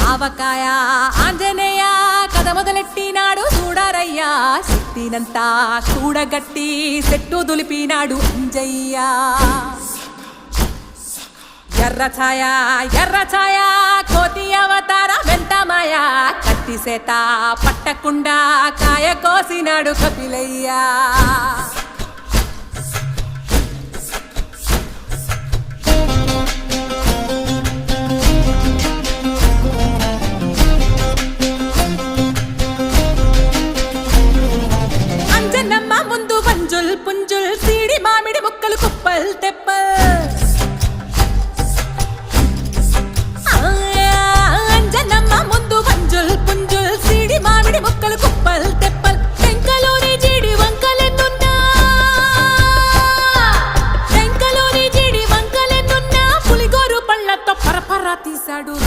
ఆవకాయ ఆంజనేయ కథ మొదలెట్టినాడు చూడరయ్యా శక్తినంతా కూడగట్టి చెట్టు దులిపినాడు అంజయ్య ఎర్ర ఛాయ కోతి అవతార వెంటమాయ కత్తి సేత పట్టకుండా కాయ కోసినాడు కపిలయ్య